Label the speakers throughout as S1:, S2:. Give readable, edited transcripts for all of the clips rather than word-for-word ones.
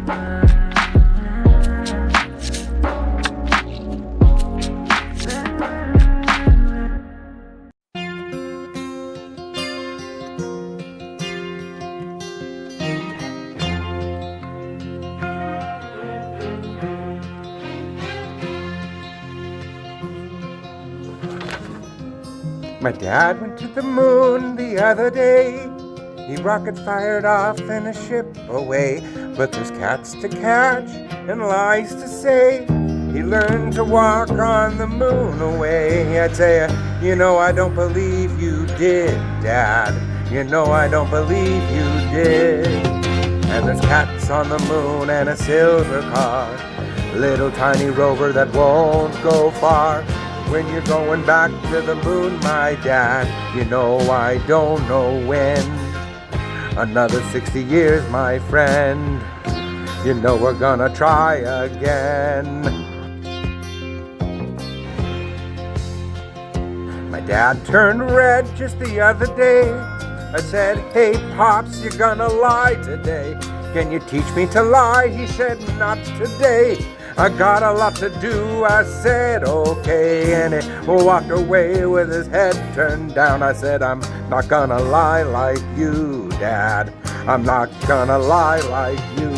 S1: My dad went to the moon the other day. He rocket fired off in a ship away. But there's cats to catch and lies to say. He learned to walk on the moon away. I'd say, you know I don't believe you did, Dad. You know I don't believe you did. And there's cats on the moon and a silver car. Little tiny rover that won't go far. When you're going back to the moon, my dad, you know I don't know when. Another 60 years, my friend, you know we're gonna try again. My dad turned red just the other day. I said, hey Pops, you're gonna lie today. Can you teach me to lie? He said, not today. I got a lot to do, I said, okay, and he walked away with his head turned down. I said, I'm not gonna lie like you, Dad. I'm not gonna lie like you.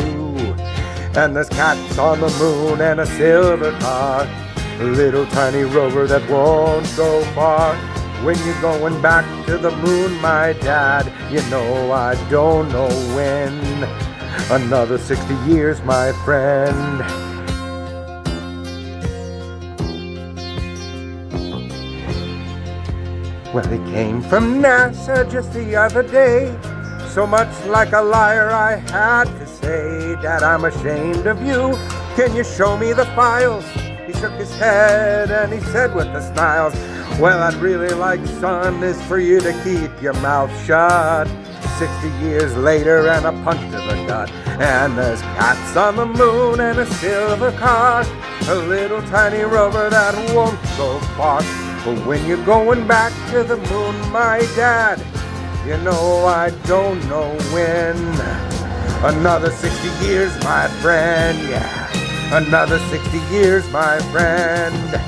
S1: And there's cats on the moon and a silver car. A little tiny rover that won't go far. When you're going back to the moon, my dad, you know I don't know when. Another 60 years, my friend. Well, he came from NASA just the other day. So much like a liar I had to say, Dad, I'm ashamed of you. Can you show me the files? He shook his head and he said with a smile, well, I'd really like, son, is for you to keep your mouth shut. 60 years later and a punch to the gut. And there's cats on the moon and a silver car. A little tiny rover that won't go far. But when you're going back to the moon, my dad, you know I don't know when. Another 60 years, my friend, yeah. Another 60 years, my friend.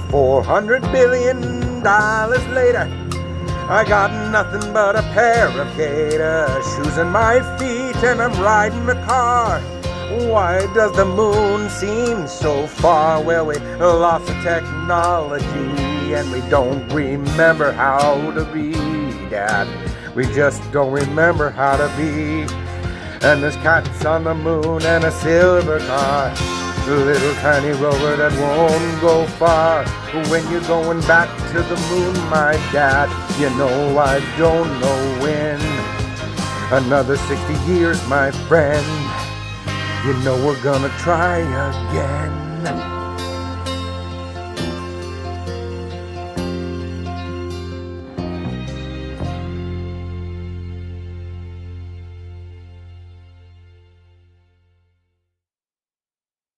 S1: 400 billion dollars later, I got nothing but a pair of gator shoes in my feet and I'm riding the car. Why does the moon seem so far? Well, we lost the technology and we don't remember how to be, Dad. We just don't remember how to be. And there's cats on the moon and a silver car. A little tiny rover that won't go far. When you're going back to the moon, my dad, you know I don't know when. Another 60 years, my friend, you know we're gonna try again.